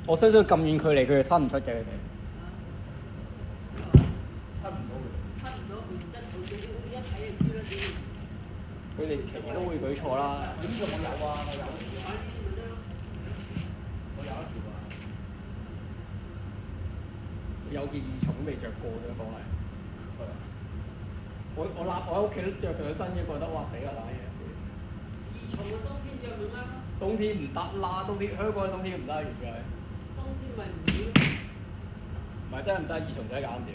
我相信咁遠距離佢哋伸唔出嘅，佢哋出唔到嘅。出唔到佢真係一睇就知啦，佢哋成日都會舉錯啦。點做我有啊？我有一條啊。有件耳重未着過嘅講係。我喺屋企都着上身嘅，覺得哇死啦打嘢！二重嘅冬天着咪啱咯，冬天唔得啦，香港嘅冬天唔得而家。冬天咪唔要。唔係真係唔得，二重仔搞唔掂。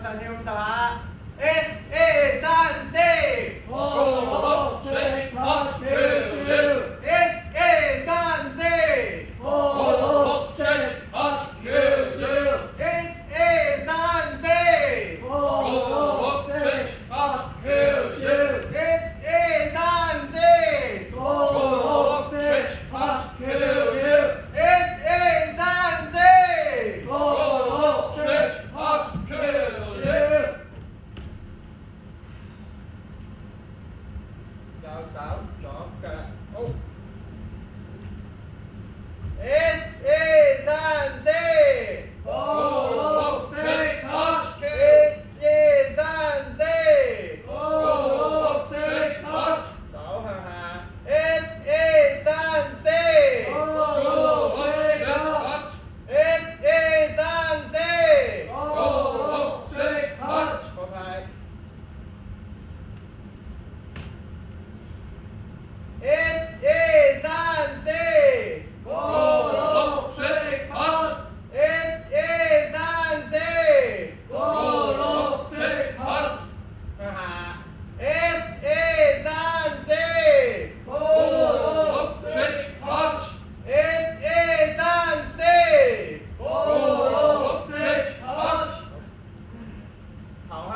上跳50下 ，S A 3 4， 5 6 7 8 9 10 S A 3 4， 5 6 7 8 9 10 S A 3 4， 5 6 7 8 9 10 S A 3 4， 5 6 7 8 9 10 S A 3 4， 5 6 7 8 9 10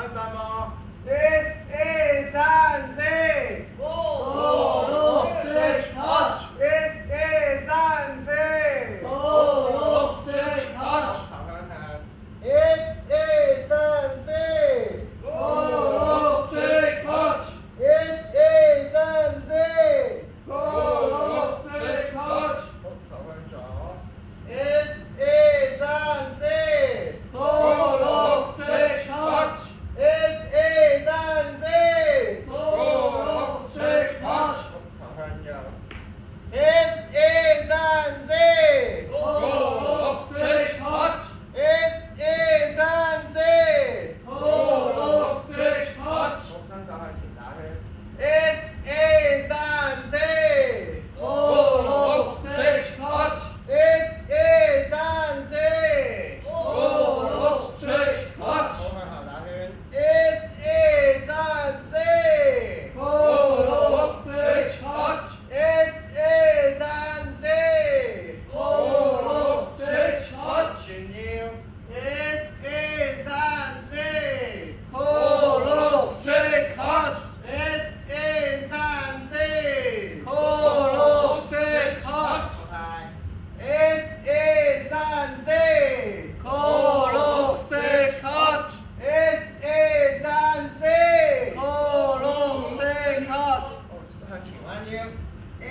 看什么？1、2、3、4。五六七八， 1、2、3、4。五六七八，好看看。1、2、3、4。五六七八， 1、2、3、4。五六七八，好看左。1、2、3、4。五六七八， 1、2、3、4。五六七八，好看右。1、2、3、4。五六七八， 1、2、3、4。五六七八，好看手向前打圈。1、2、3、4。五六七八， 1、2、3、4。五六七八，好看好打圈。1、2、3、4。五六七八， 1、2、3、4。五六七八，旋腰。1、2、3、4。五六七八， 1、2、3、4。五六七八，好拍。1、2、3、4。五六七八， 1、2、3、4。五六七八，向前彎腰。1、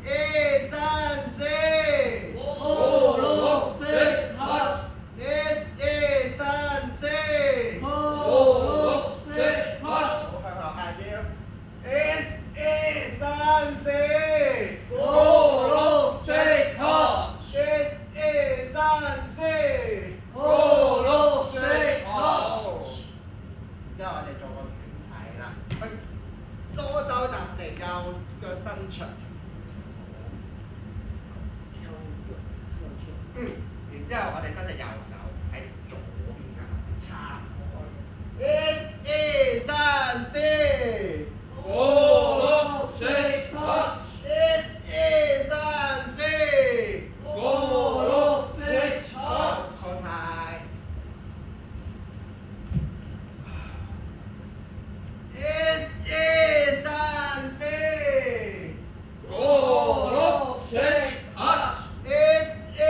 2、3、4。五六七八， 1、2、3、4。五六七八，好向後下腰。1、2、3、4。五六七八， 1、2、3、4。五六七八，好，然之後我哋做個團體啦，左手踏地，右腳伸長。然之後我哋將隻右手喺左邊嘅插開。1、2、3、4。五六七八， 1、2、3、4。五六七八，開牌。1、2、3、4。五六七八， 1、2、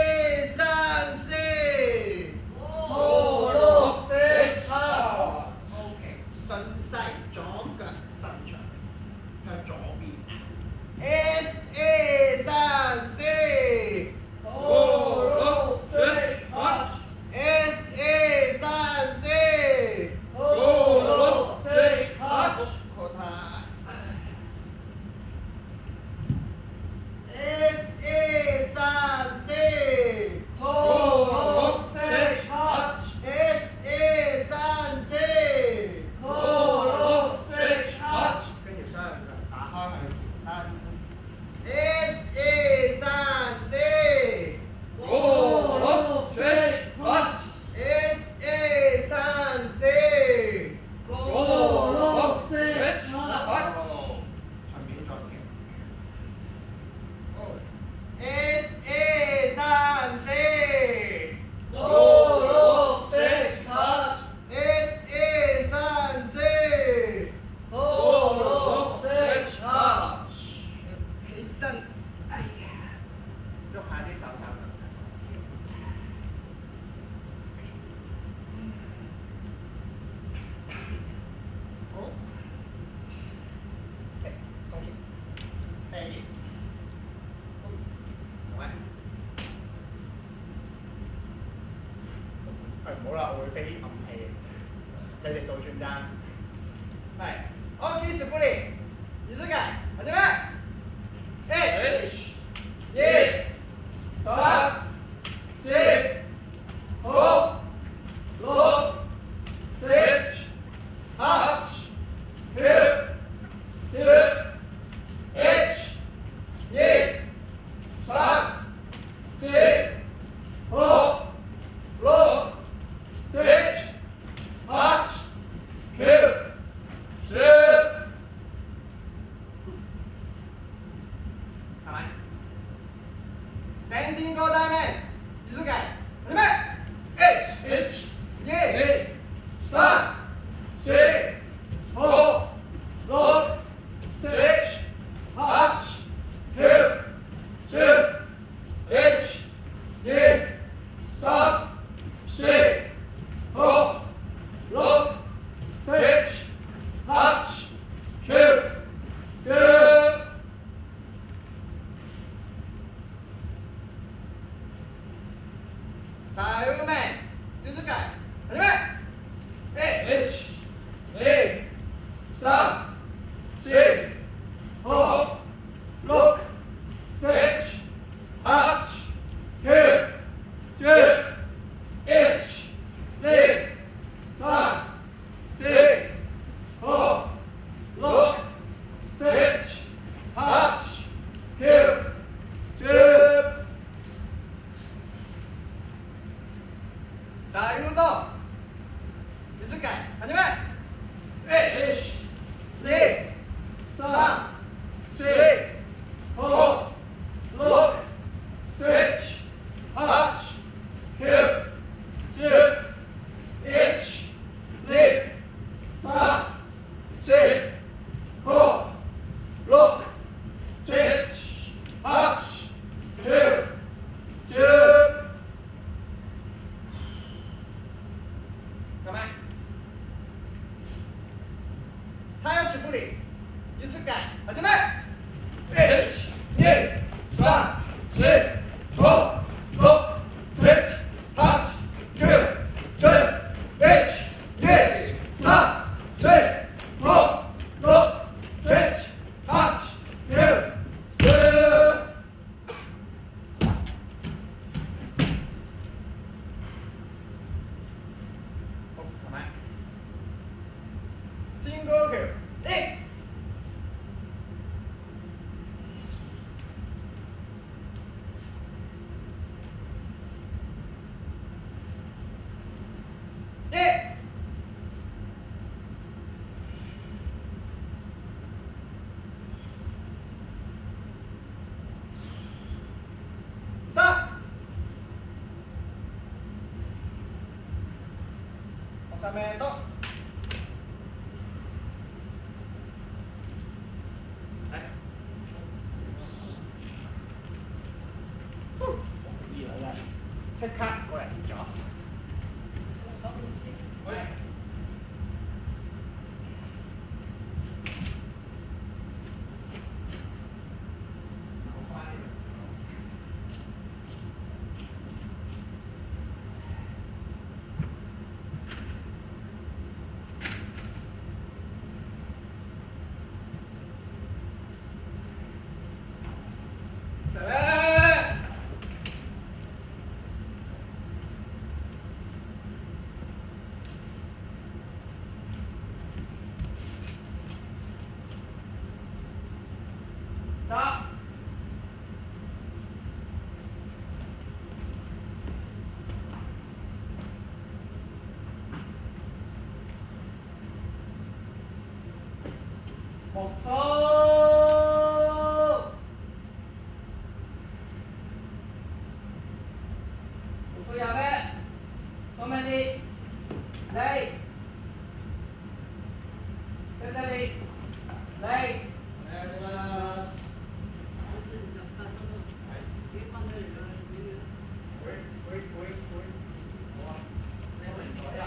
3、4。五六七八， OK，順勢左腳伸長，向左邊。1、2、3、4。五六七八， 1、2、3、4。五六七八， 擴態。1、2、3、4。五六七八， 1、2、3、4。五六七八， 跟住雙腳打開向前伸。1、2、3、4。五六七八， 1、2、3、4。五六七八，順便再叫。1、2、3、4。五六七八， 1、2、3、4。五六七八， 起身，哎呀，喐下啲手手。好。恭喜。Thank you。好啊。唔好啦，我會飛暗器。你哋倒轉爭。係。OK，小布里，儀式感，同志們。H 1、3、4、5、6、7、 8、9、10、1、2、3、4、5、6、7、8、9、10。係咪？さあ、運動。短い。始め。1、2、3、4、5、6、7、8、9、10、1、2、3、4、5、6、7、8、9、10。干嘛？还有起步里，仪式感，始め。1、2、3、4、5、6、7、8、9、10、1、2、3、4、5、6、7、8、9、10。干嘛？深呼吸。1、2、3、お茶目と。厉害了。即刻過嚟咗。喂。目操。目操やべ。正面に。礼。先生に。礼。お願いします。喂，好啊，没有你坐下。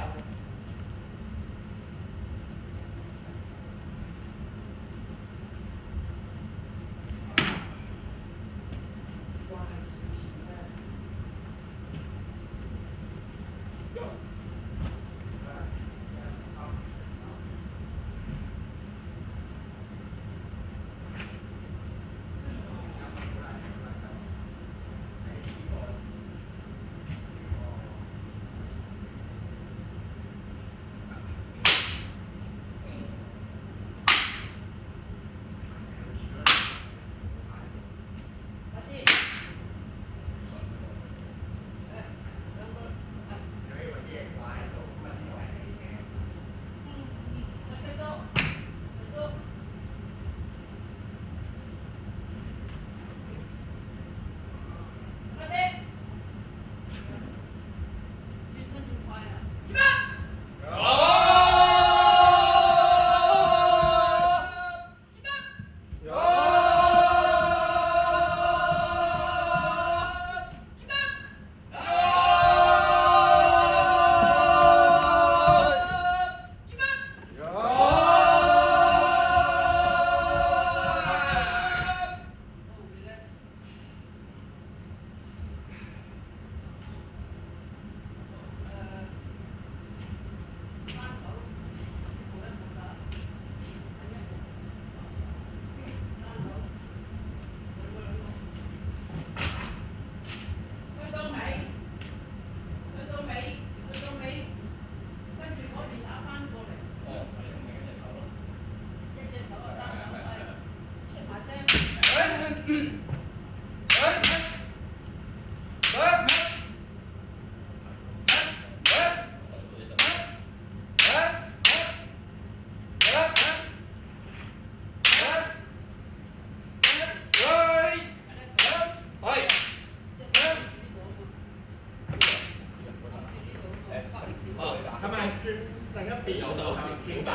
左手。轉站，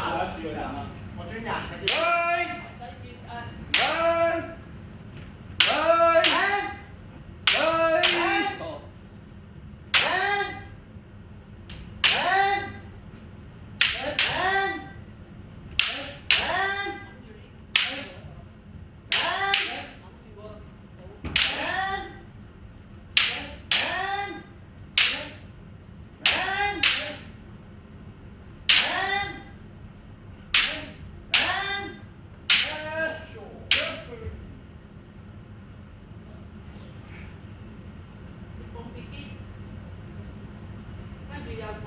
我轉人，係點？西邊啊！跟住右手。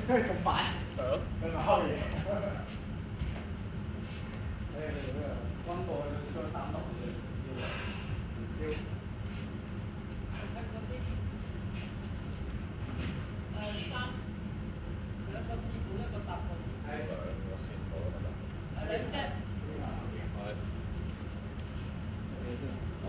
咁快？佢咪開嘢？溫過去燒3度嘅燒，燒。兩個師傅一個搭檔。係兩個師傅得啦。兩隻。係。好。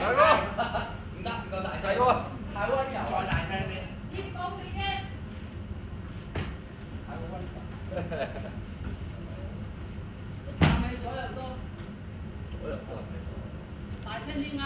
大哥，唔得，唔夠大聲。大哥，太温柔。再大聲啲。結構性嘅。太温柔。一啖氣左右多。左右多。大聲啲嗌。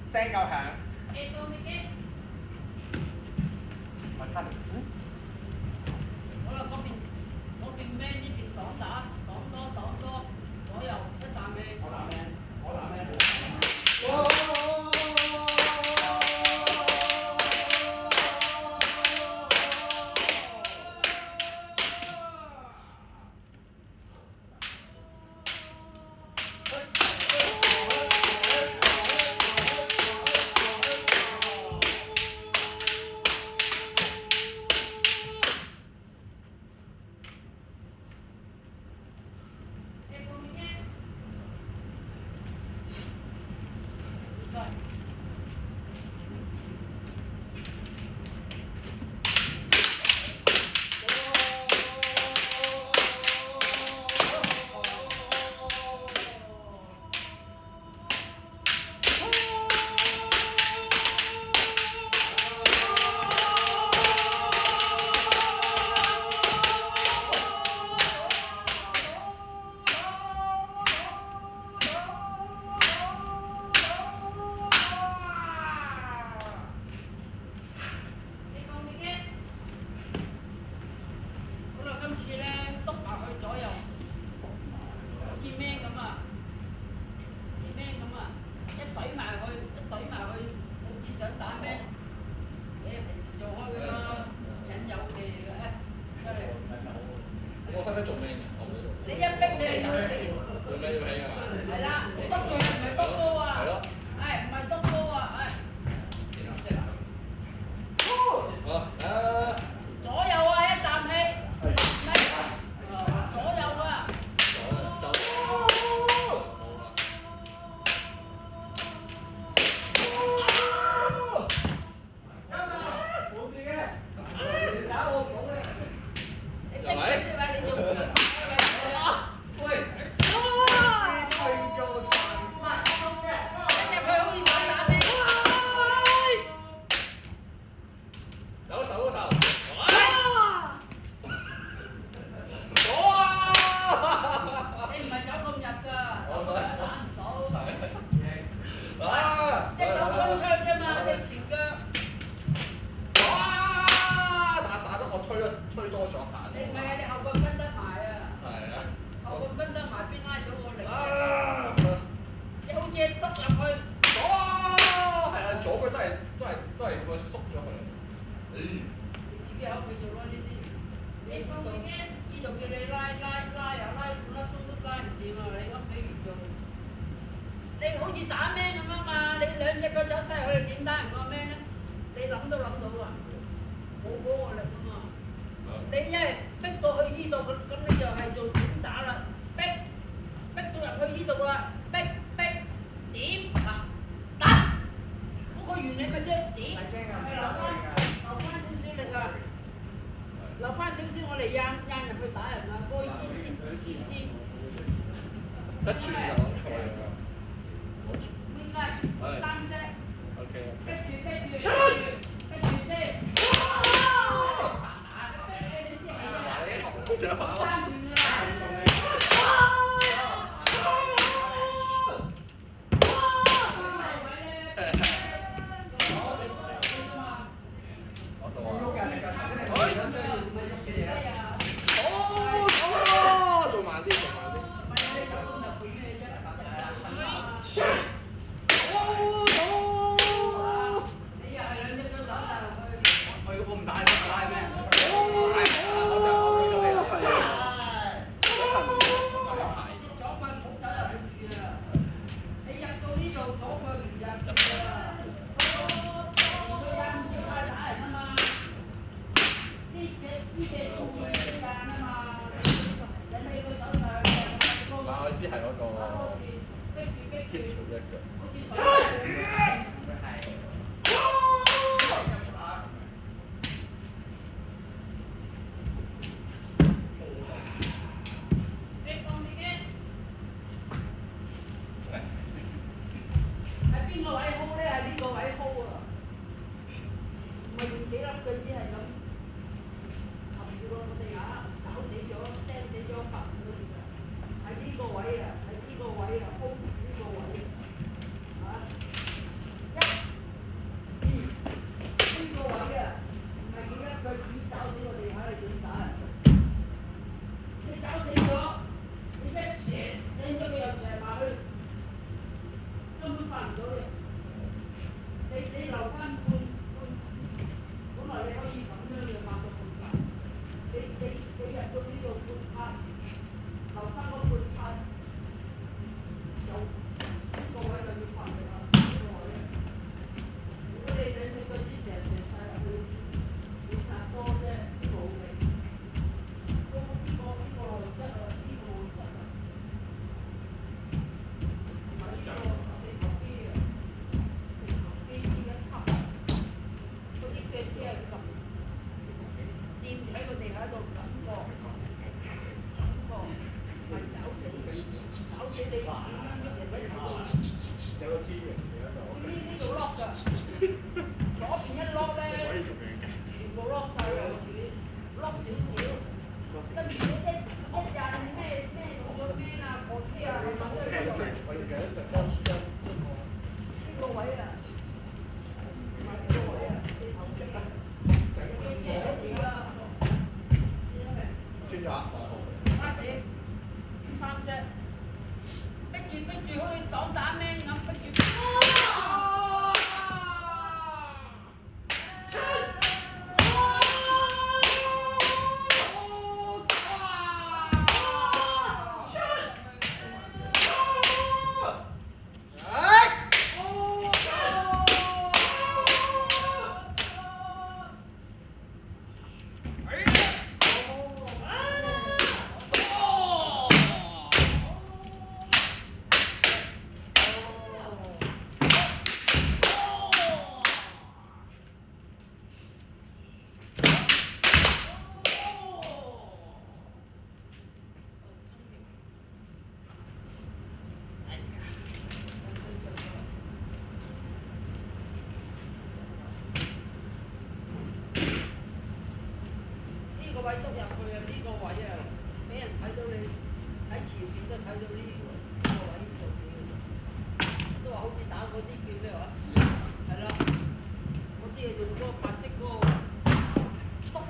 聲夠響。好啦，嗰邊咩？呢邊擋打，擋多，左右一啖氣。我打咩？做咩？我唔做。你一逼你係走起。做咩要起啊？係啦，篤住唔係篤高啊。係咯。係唔係篤高啊？係。好啊！左右啊，一啖氣。咪左右啊。走。冇事嘅，搞我講嘅。你逼住先話你做。喂，有手嗰手。你唔係走咁入㗎，打唔到。隻手推出啫嘛，隻前腳。打得我吹多咗下。你唔係啊，你後腳跟得埋啊。係啊。後腳跟得埋，邊拉到個力？你好似篤入去。係啊，左腳都係會縮咗佢。你自己口去做咯呢啲。你呢度叫你拉又拉半粒鐘都拉唔掂啊！你咁比如做，你好似打 man 咁啊嘛，你兩隻腳走晒去，你點打人個 man 咧？你諗都諗到啊，冇嗰個力啊嘛。你一係逼到去呢度，咁你就係做點打啦？逼到入去呢度啦，逼點打，嗰個原理咪即係點？留翻少少力啊！留翻少少，我哋扔入去打人啊！嗰個意思。一轉就講錯啦。應該三式。OK。逼住先。好想跑啊！做慢啲。我意思係嗰個協調一腳。喺邊個位 hold 咧？係呢個位 hold 啊！唔係用幾粒腳趾係咁擒住個地下，搞死咗、釘死咗、罰唔到你㗎。喺呢個位啊，hold 住呢個位啊！呢個位啊，唔係幾粒腳趾搞死個地下，你點打啊？你搞死咗，你一射，掟咗佢又射埋去。根本發唔到嘅，你留翻半，本來你可以咁樣嘅發個半拍，你入到呢度半拍，留翻個半拍，就呢個位就要發力啦，呢個位。如果你兩隻腳趾射晒入去，要拍多啫，冇力。呢個內質啊，呢個內質啊。到呢個位做嘅，都話好似打嗰啲叫咩話？係啦，嗰啲係用嗰個白色嗰個篤。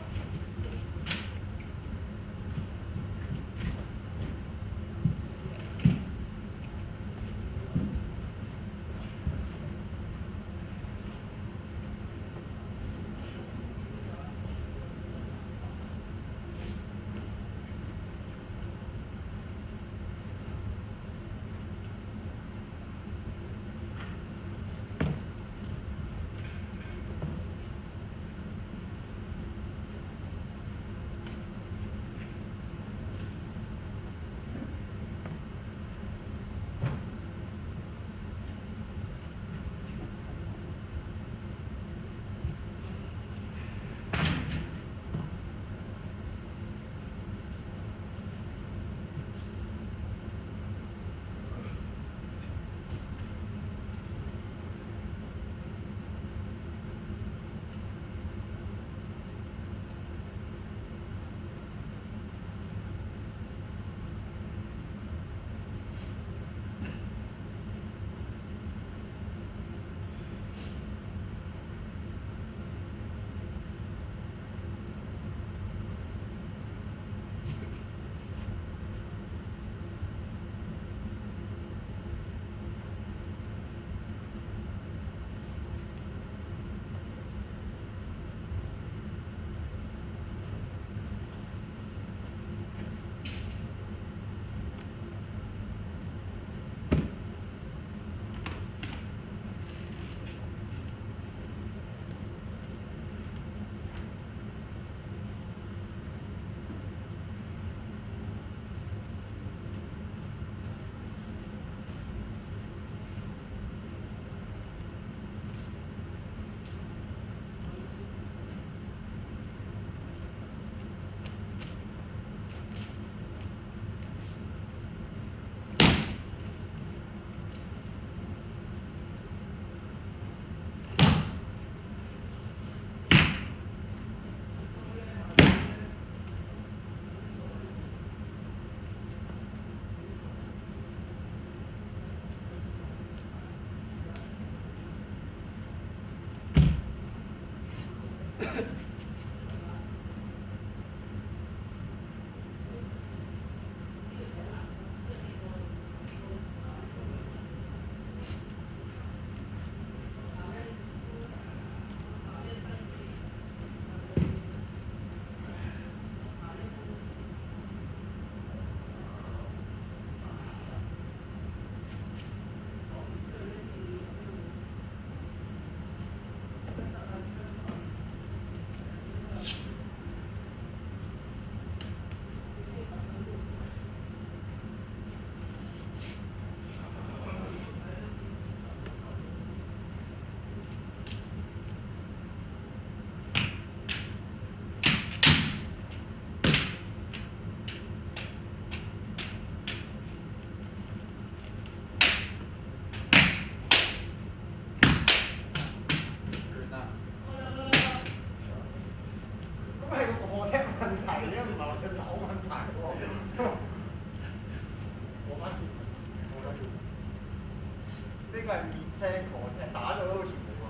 個係面聲狂，即係打咗都好似冇喎。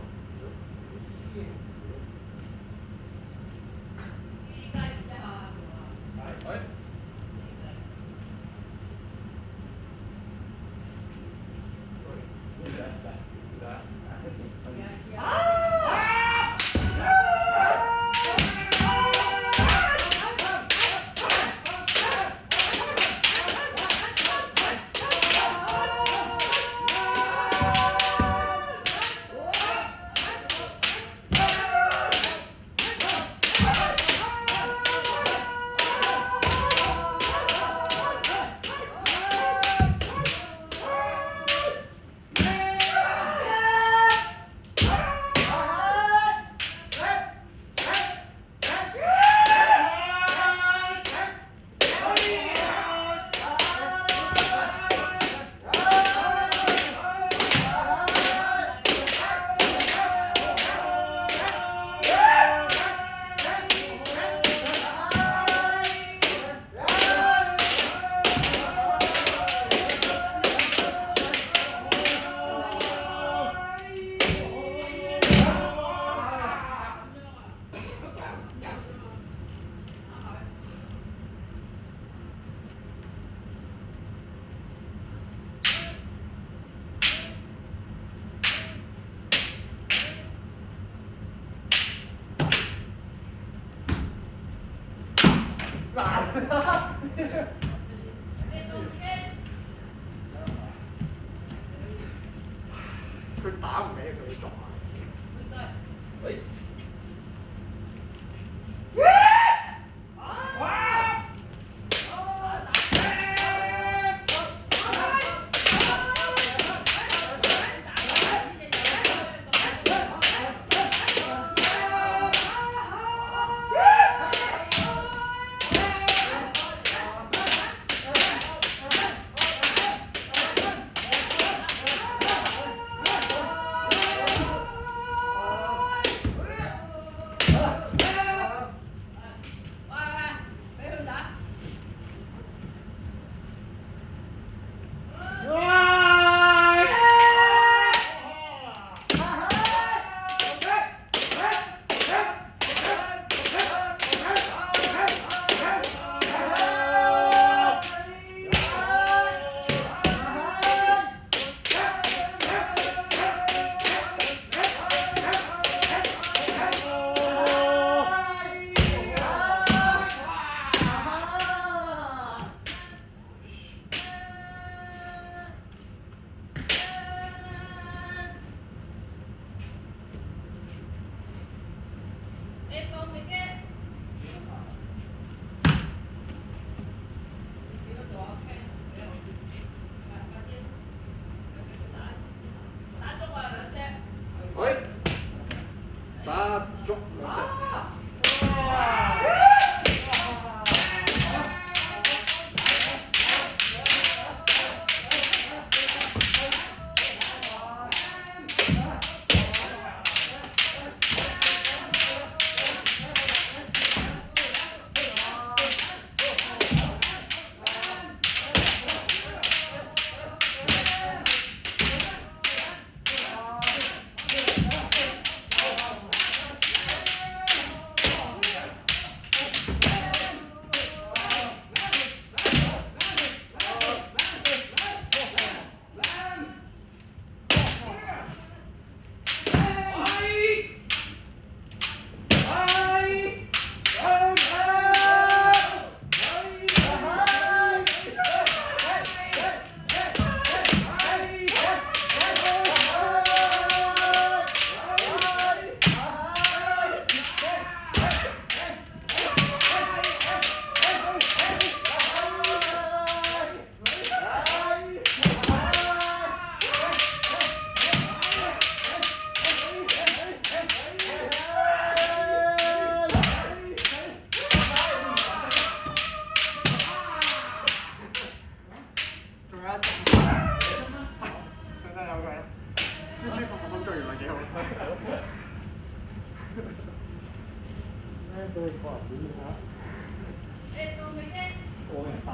係。啊！佢打唔起佢撞啊！誒，打足兩隻。舒舒服服咁做完咪幾好。咧俾你個人表現下。我明白。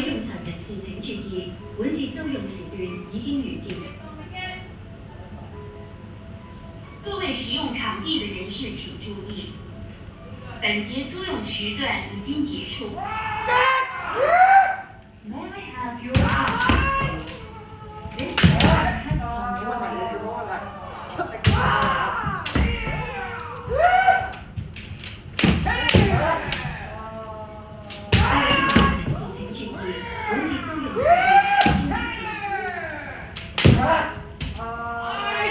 位用場人士請注意，本節租用時段已經完結。各位使用場地的人士請注意，本節租用時段已經結束。May I have your attention? This train has come to an end.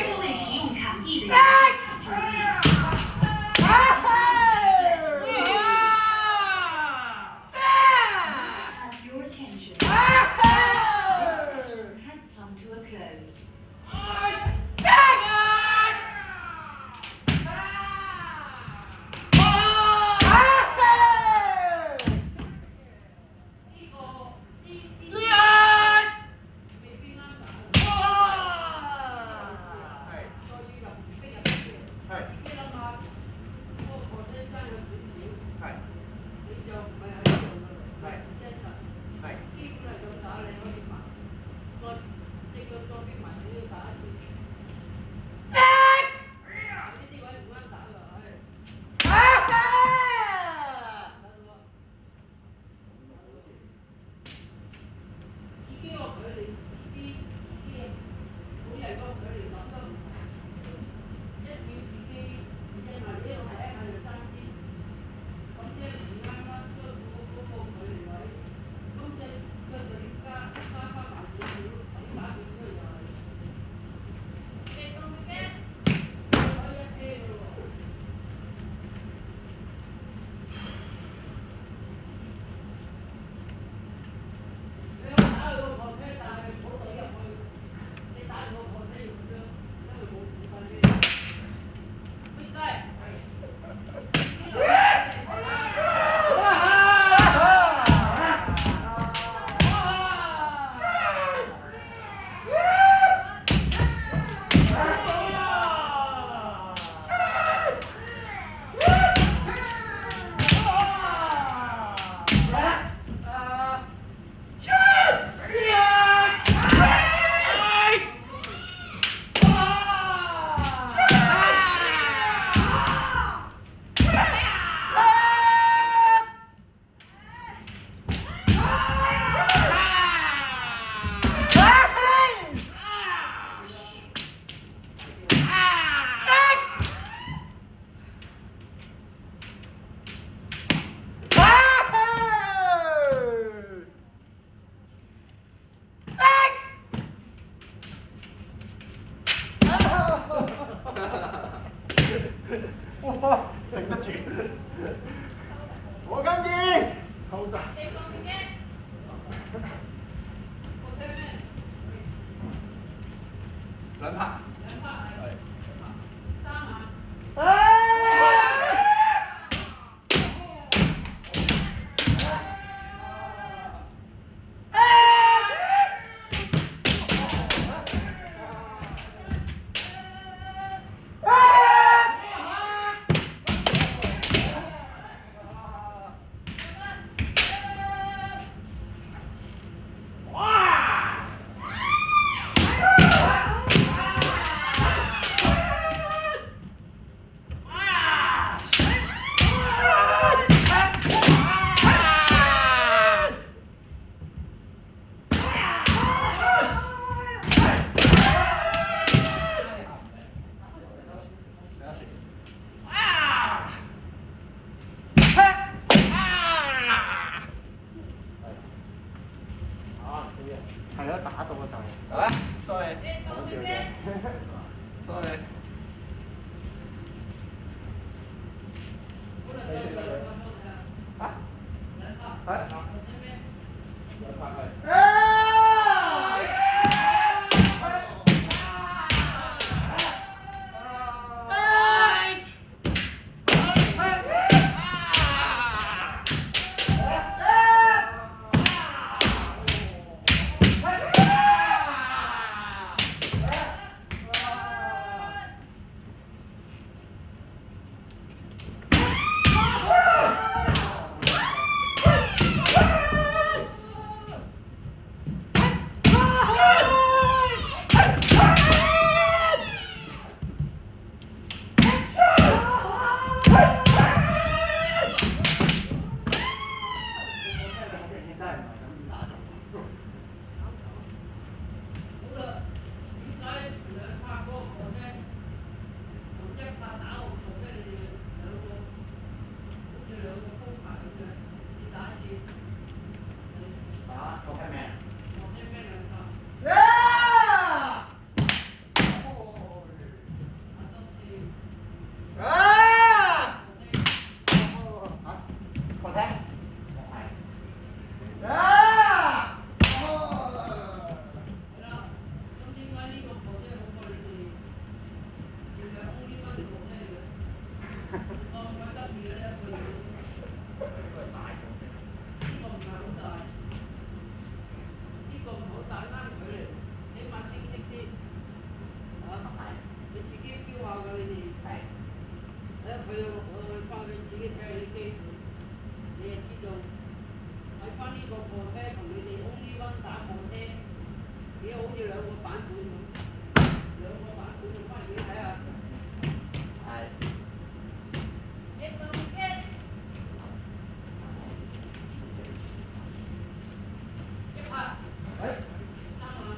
各位使用场地的人士请注意。聲。啊！係啦，咁點解呢個婆姐好過你哋？原來空呢班婆姐嚟嘅，我唔係得意嘅呢一個嘢。呢個唔係好大，呢個唔好大啱佢嚟，起碼清晰啲。你自己 feel 下㗎，你哋。佢翻去自己睇下啲機會，你就知道睇翻呢個破車同你哋 only one 打破車，幾好似兩個版本咁，兩個版本你翻嚟自己睇下。係。一個一，一拍，三萬。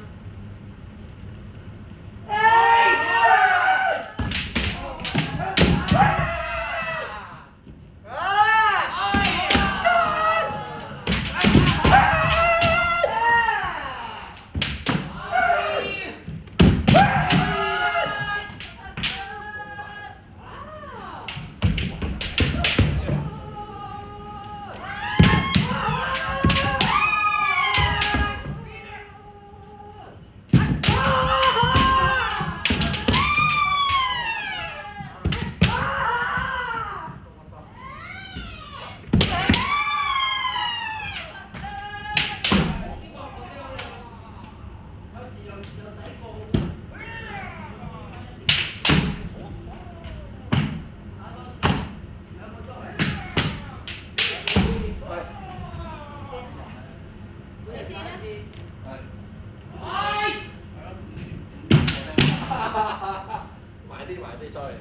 埋啲，sorry。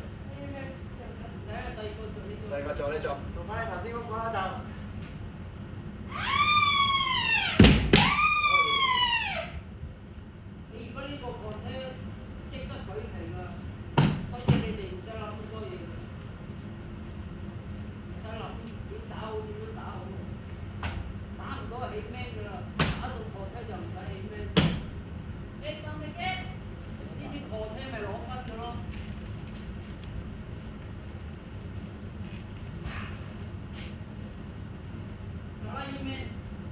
第二個做呢做。做翻你頭先嗰個啦就。你如果呢個貨車積得佢平啊，所以你哋唔使諗咁多嘢，唔使諗點打好點樣打好，打唔到係起咩㗎啦，打到貨車就唔使起咩。呢啲貨車咪攞分㗎咯。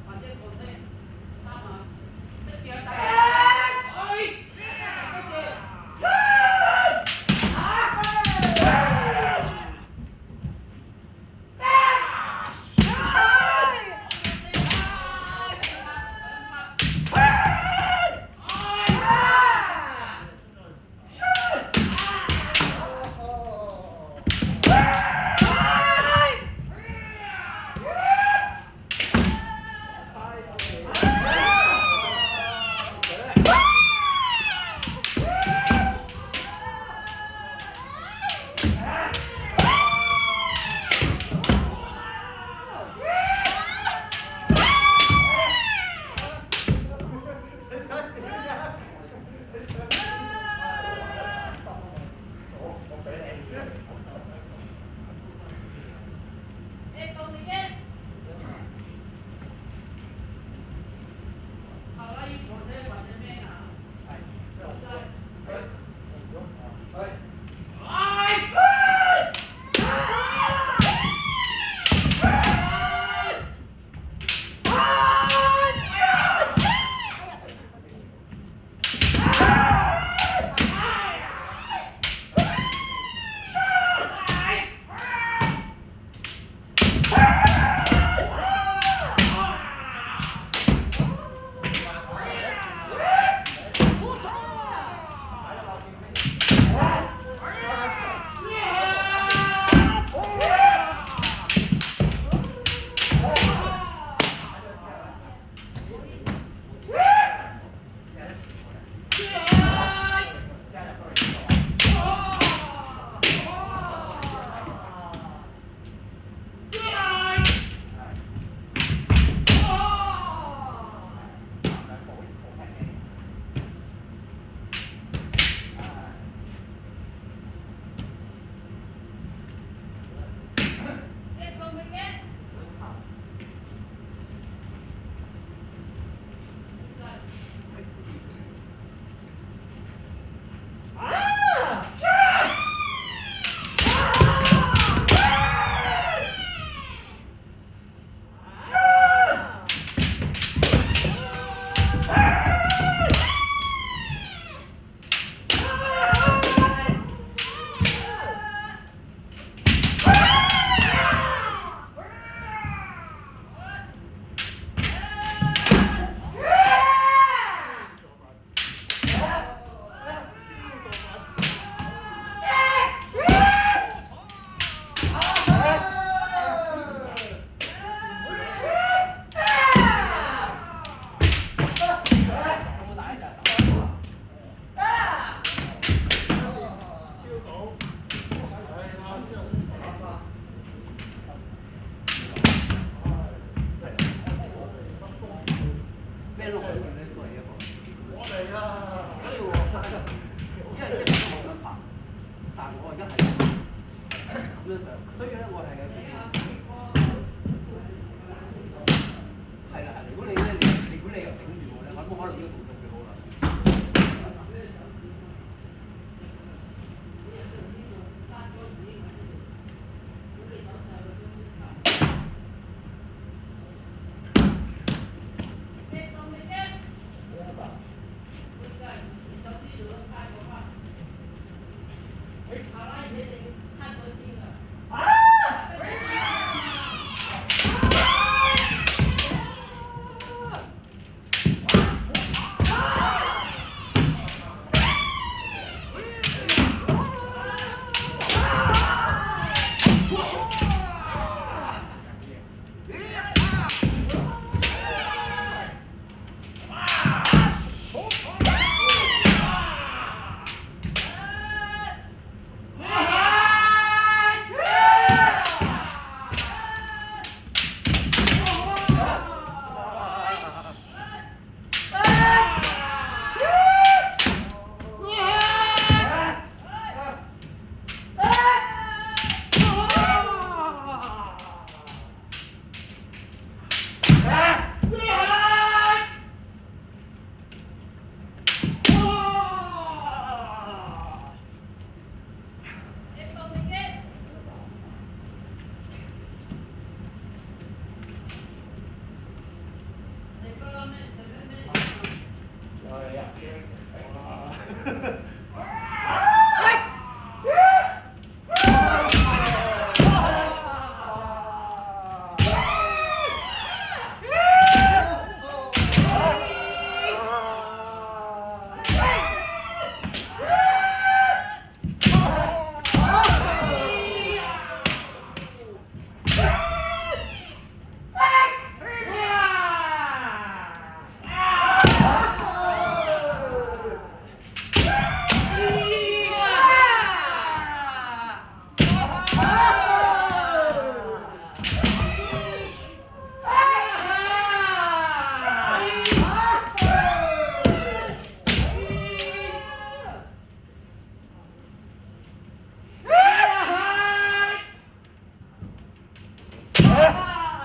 或者貨車3萬，跟住大家。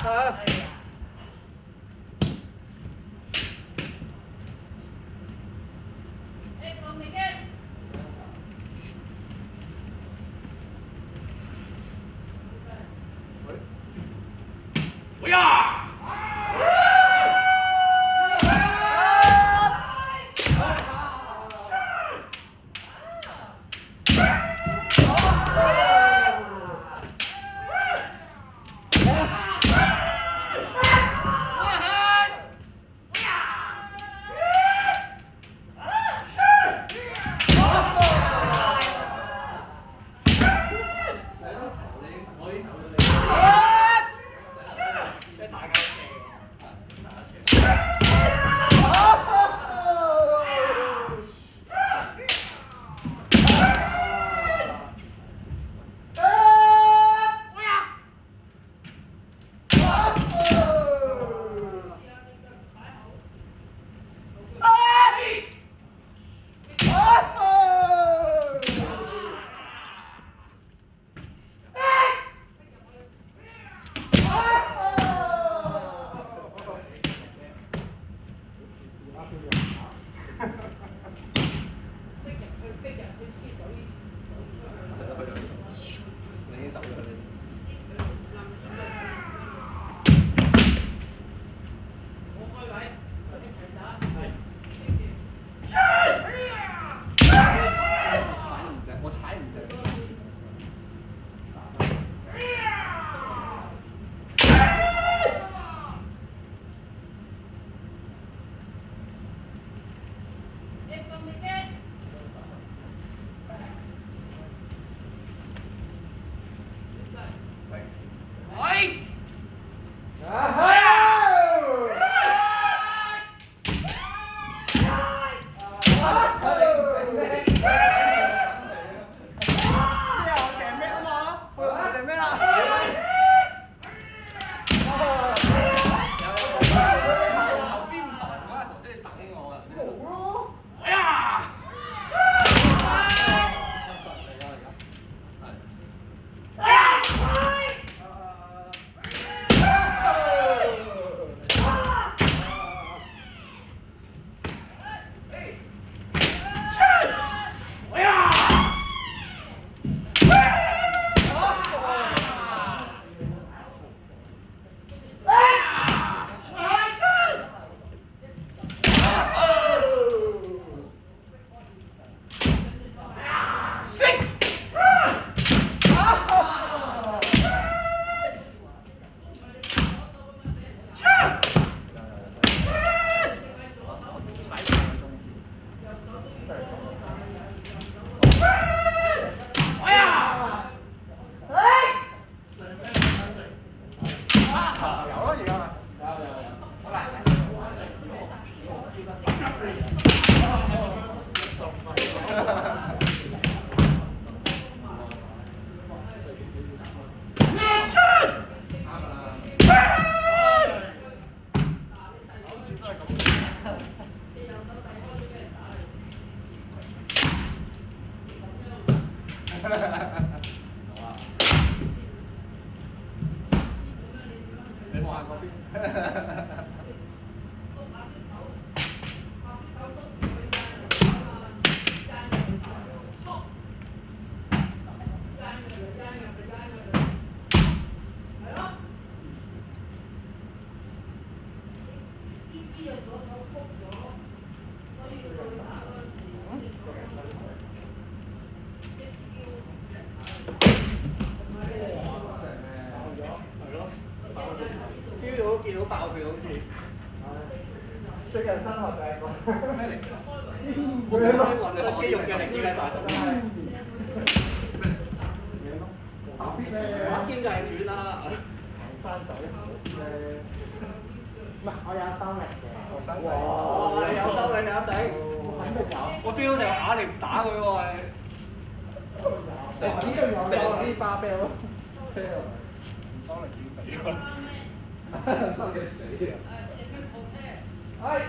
不要！我踩唔正。你望下嗰邊。見到爆血好似。最近新學就係個咩嚟㗎？我覺得運身肌肉嘅力點喺晒度。打兼就係斷啦。生仔唔係，我有收力嘅。生仔。哇！你有收力，你有頂。肯定有。我 feel 到成個啞鈴打佢喎係。成支巴啤咯。唔收力點死喎？收佢死啊！係。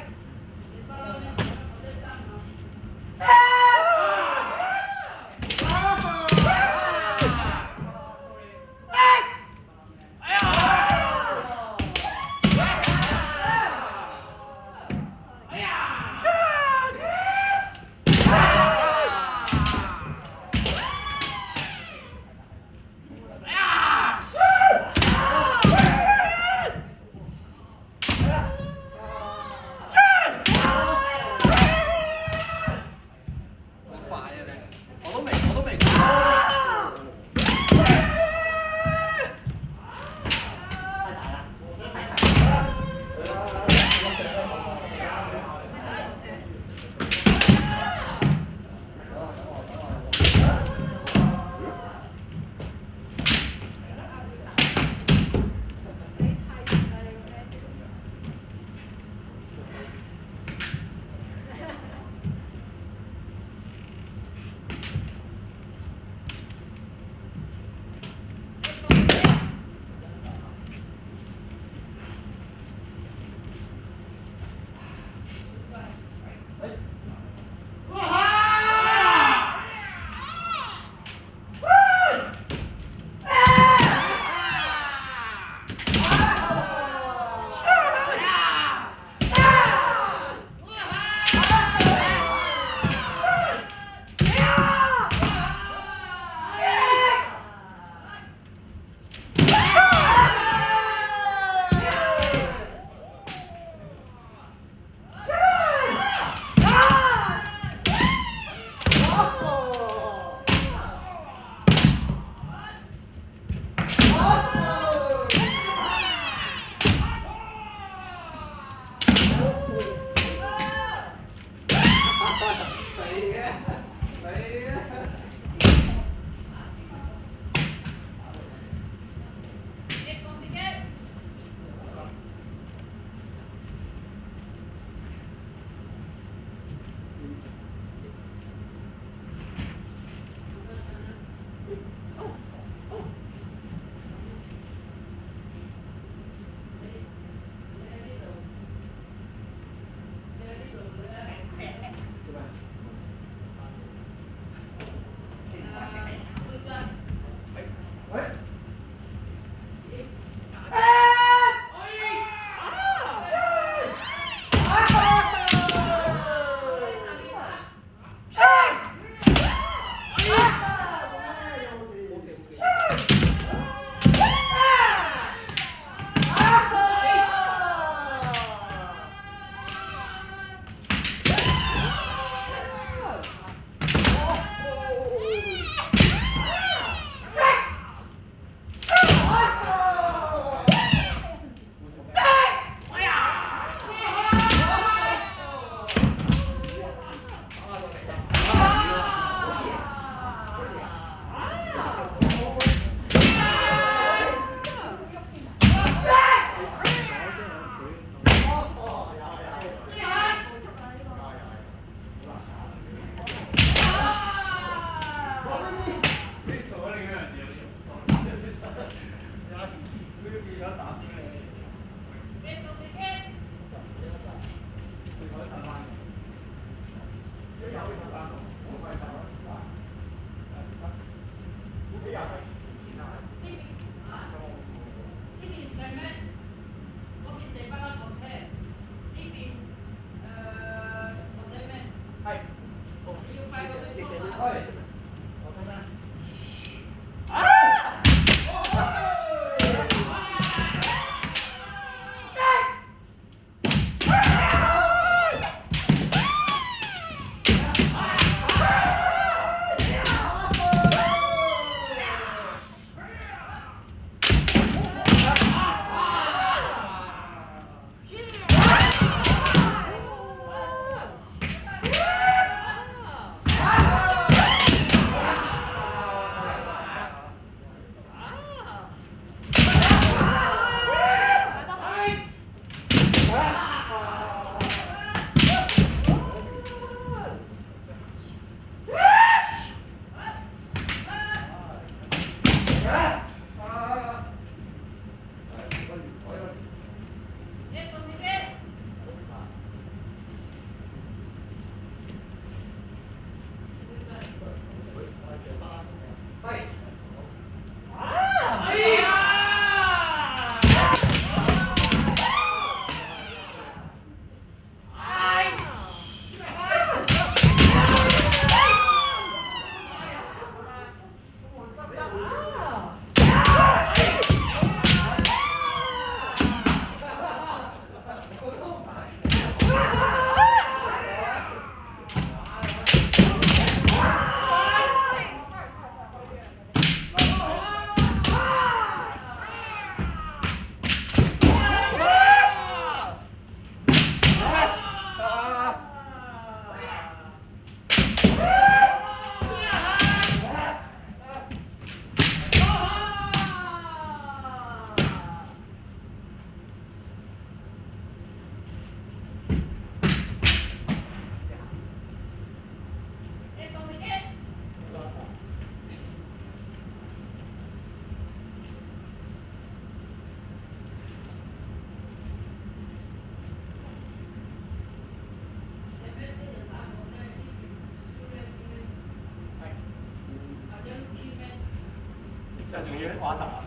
你要話實啊？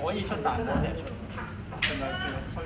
可以出彈波成出，係咪推？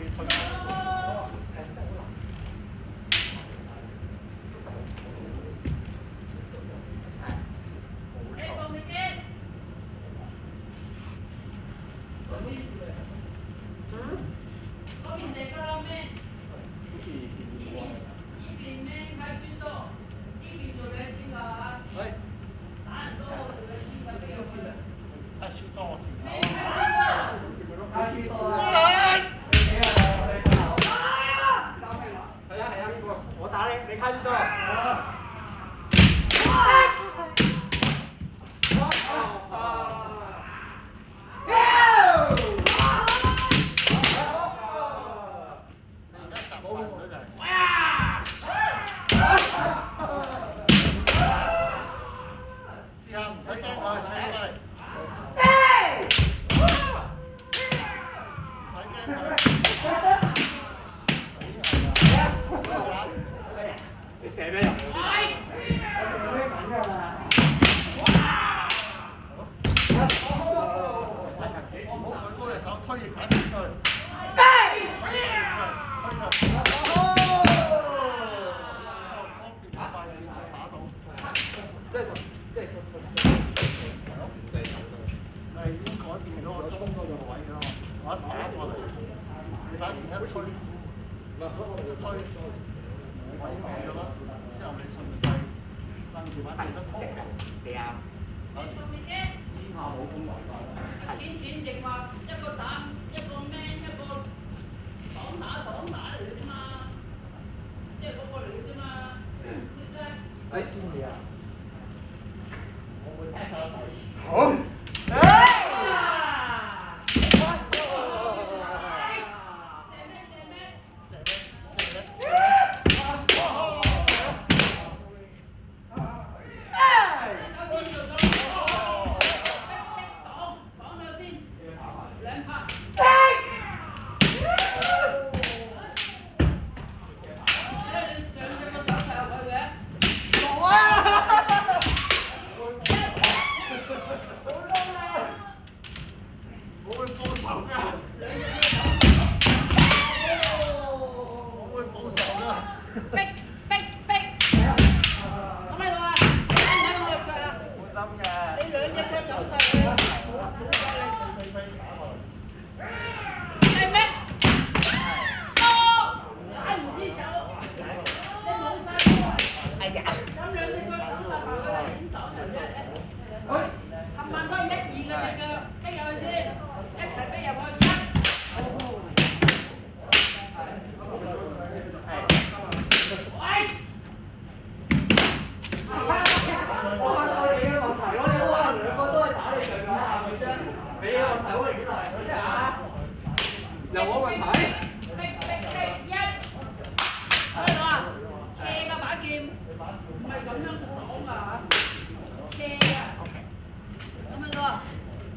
哎呀！咁兩隻腳走實埋佢啦，點走成啫？冚唪唥都係1、2嘅隻腳，逼入去先，一齊逼入去1。喂！我問過你嘅問題，我哋話兩個都係打你上架，係咪先？你嘅問題好明顯係。有冇問題？逼1，睇到啊？斜嘅把劍，唔係咁樣擋啊嚇，斜啊，咁樣個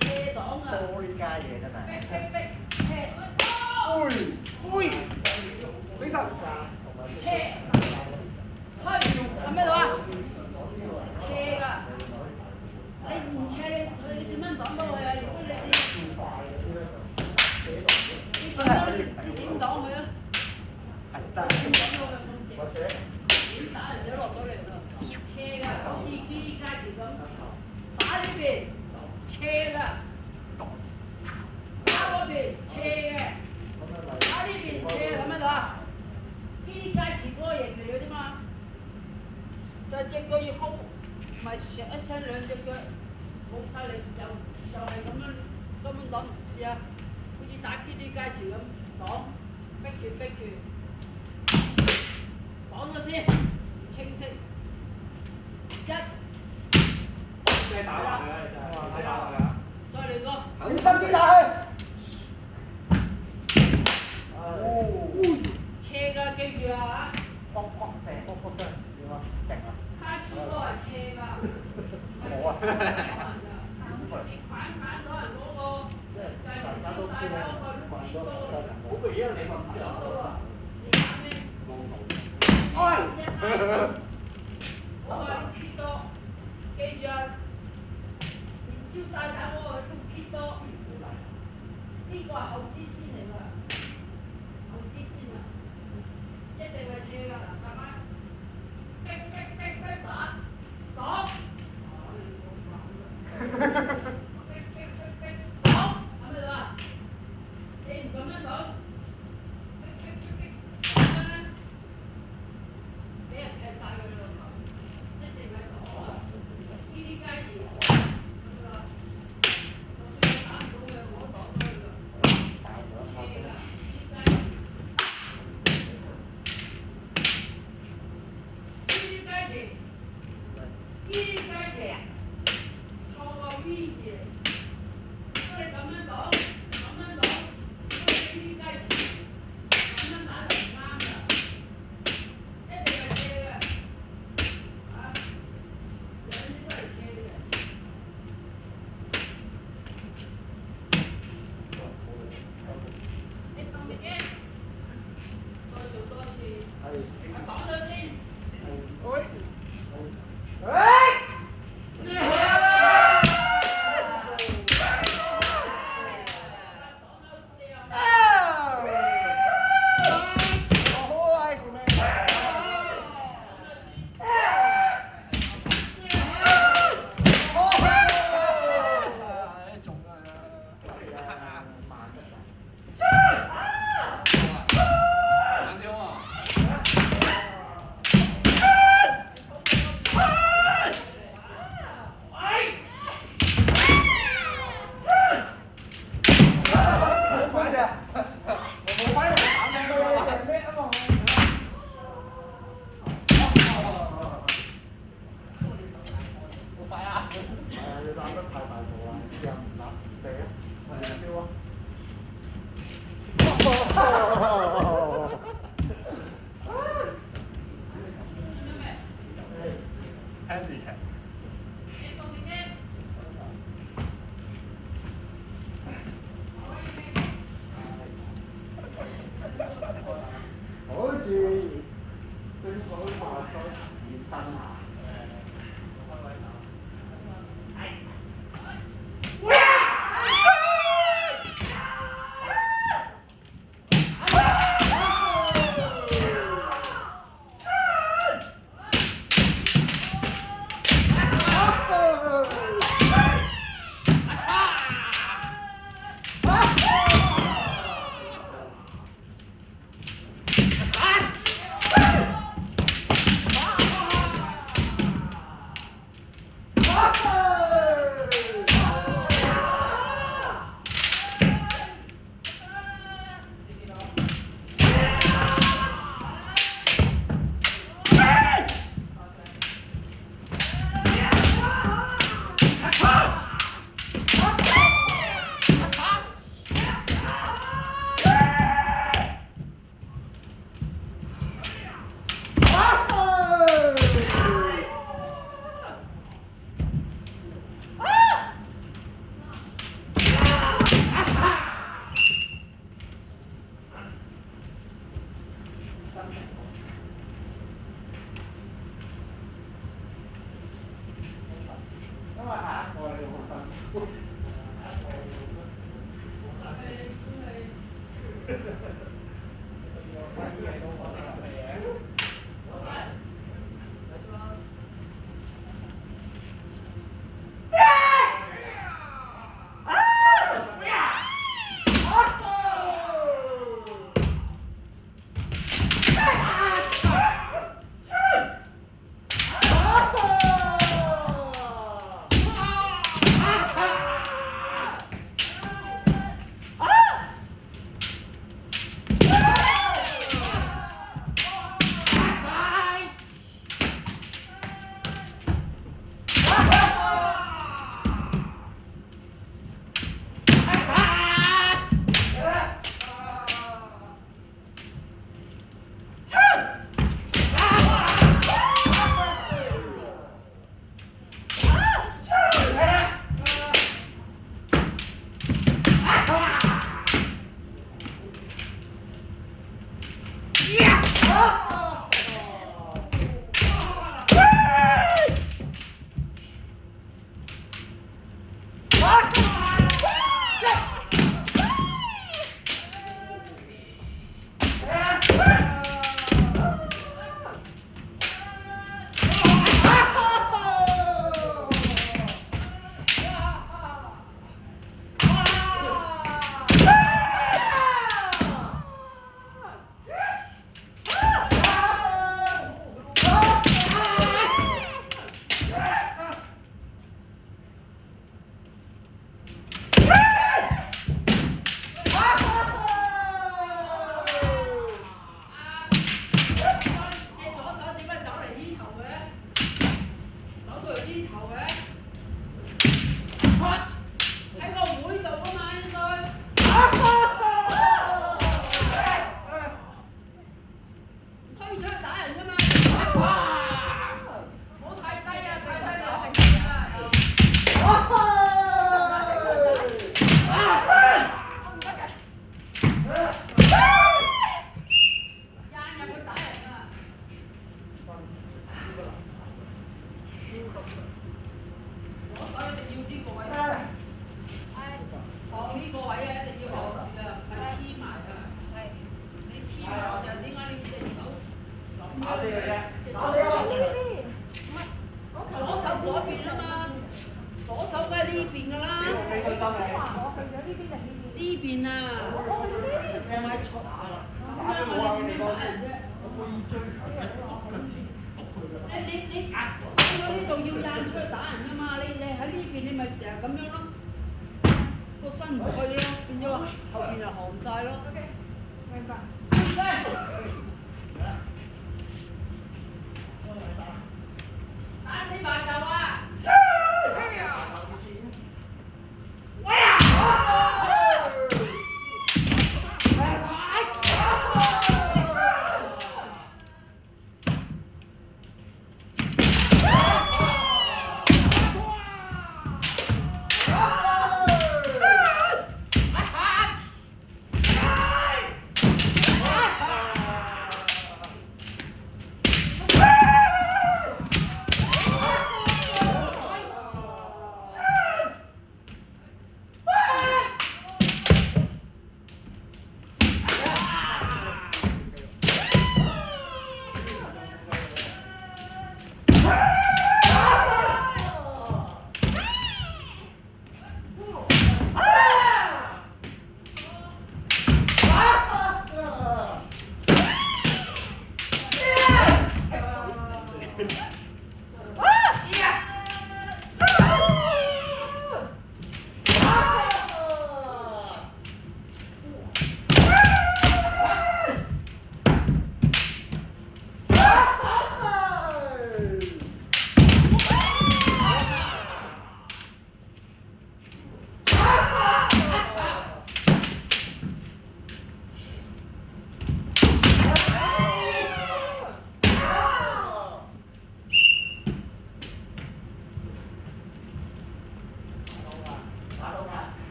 斜擋啊，多呢家嘢真係。逼斜，喂！凌晨。斜，推，咁樣到啊？斜㗎，你唔斜你點樣擋到佢啊？如果你點擋佢啊？點擋到佢咁勁？點打人就落咗嚟啦！斜㗎，好似啲街前咁，打呢邊斜㗎，打嗰邊斜嘅，打呢邊斜咁樣到啊？呢啲街前嗰個型嚟嘅啫嘛，就係隻腳要 hold，唔係上一聲兩隻腳冇晒力，就係咁樣擋，試下好似打呢啲街前咁擋，逼住，擋咗先，清晰，1，即係打落去啊！你打落去啊！再嚟個，肯分啲打去。斜㗎，記住啊嚇！卜真，點啊？勁啊！卡斯都係斜㗎，冇啊！反咗人嗰個，就係小大友個都見到，好明顯係你問題啊！你打咩？我話 keep 多，記住啊！連招大友嗰個都 keep 多，呢個係後肢先嚟㗎，後肢先啊！一定係斜㗎，慢慢逼打，擋，擋，係咪啊？你唔咁樣擋，咁樣咧，俾人劈曬佢啦，一定係擋啊！呢啲街前，咁啊，就算打唔到嘅，我擋佢㗎，斜㗎，呢啲街。呢啲街斜啊，錯個 V 字，如果你咁樣擋，如果你呢啲街斜，咁樣打就唔啱㗎，一定係斜嘅，啊，兩啲都係斜嘅。你動力嘅，再做多次，我擋咗先。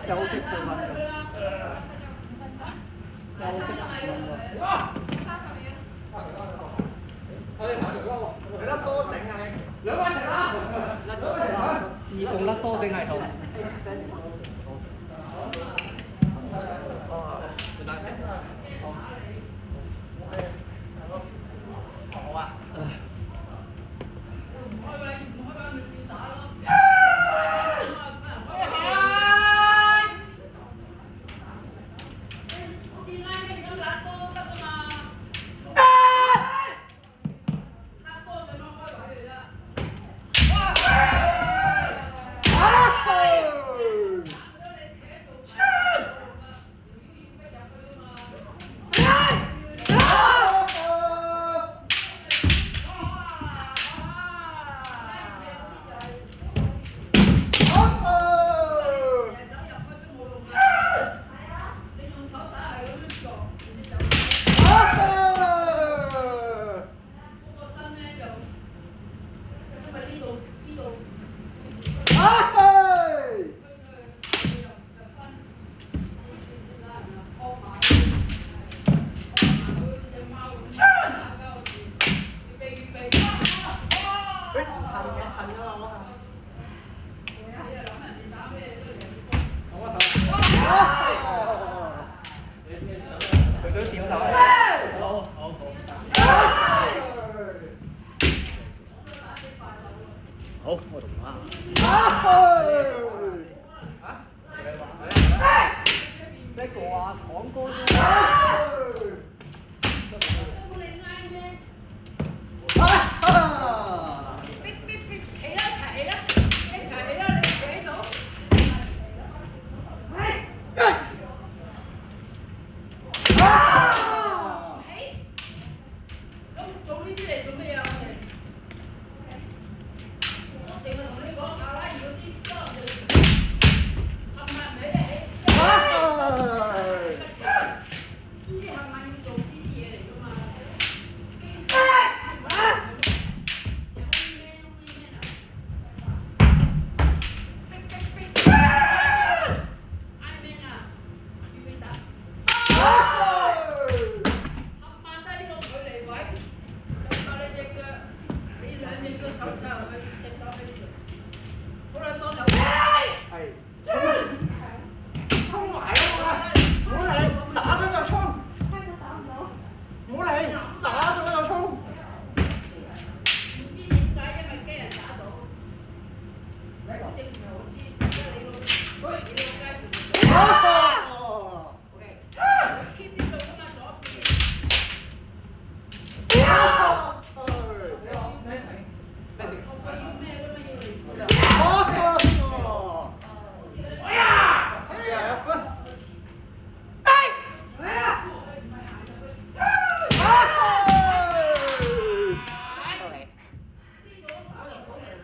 休息半分鐘。休息10分鐘。你得多醒啊你！兩班成啦，自動甩多星系統。好啊。好，我同媽。呢個啊，廣哥啫。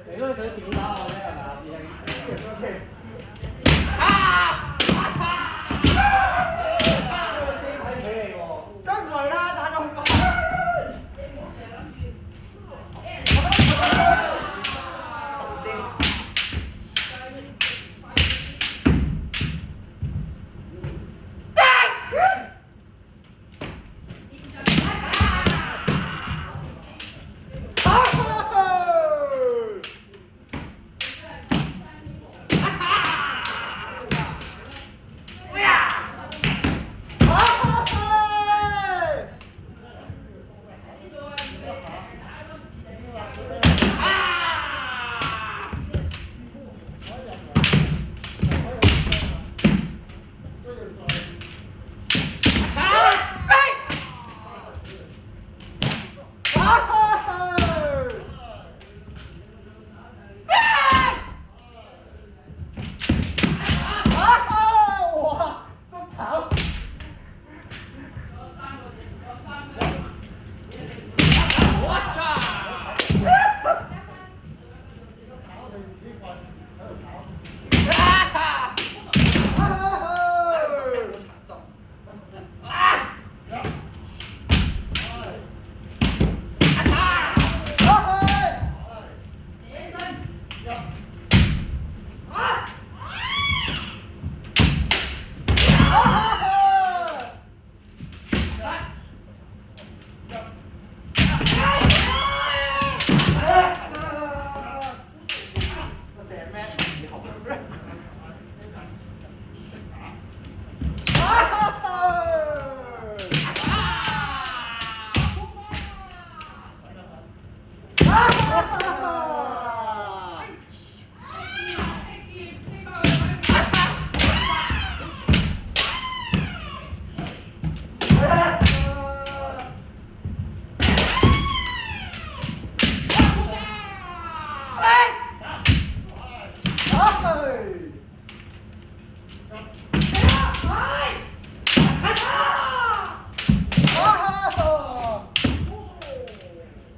你都想屌打我啫係咪啊？師兄。真唔係啦，打咗好快。啊！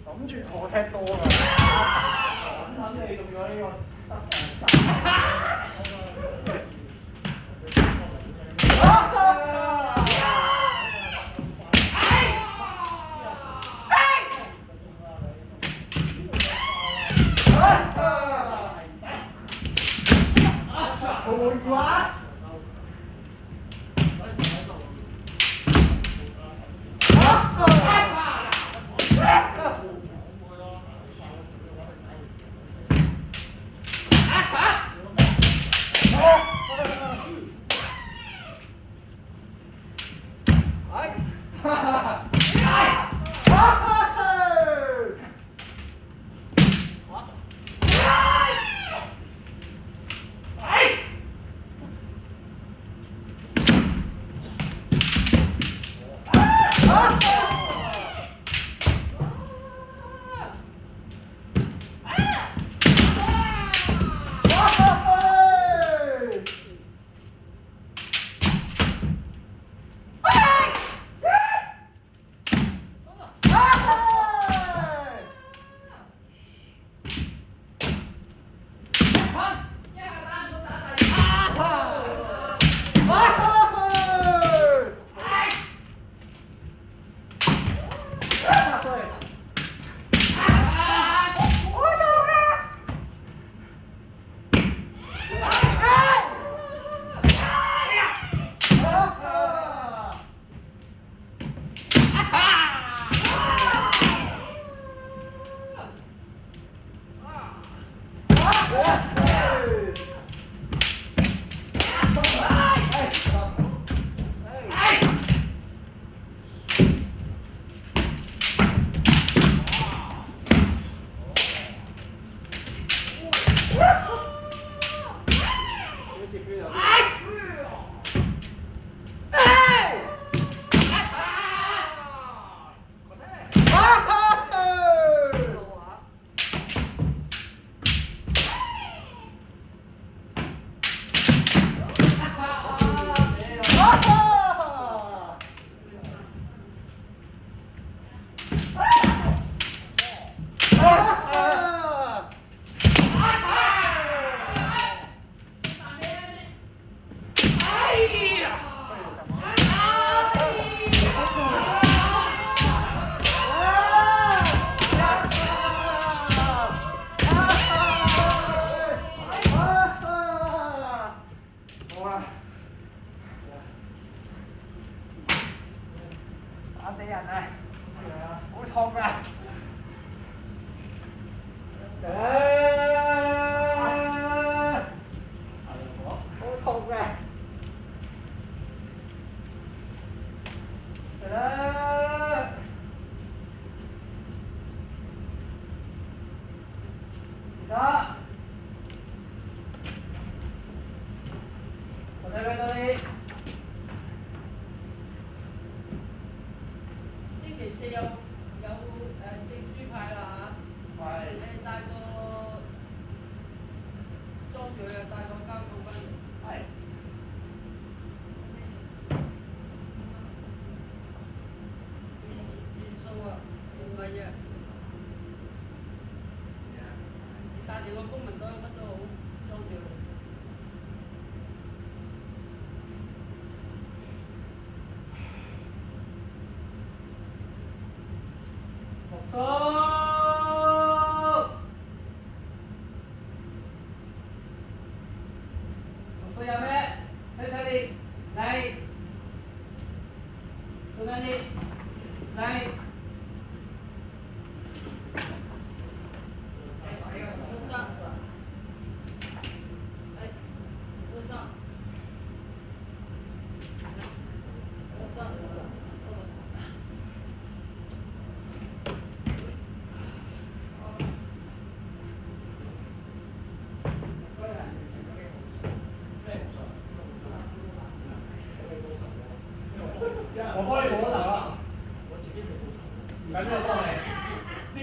諗住我踢多啦。咁你仲有呢個？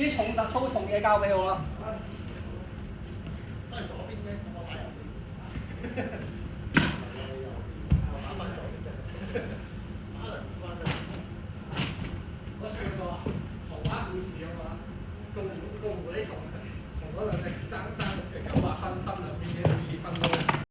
啲重實操重嘢交俾我啦。都係左邊啫，我睇右邊。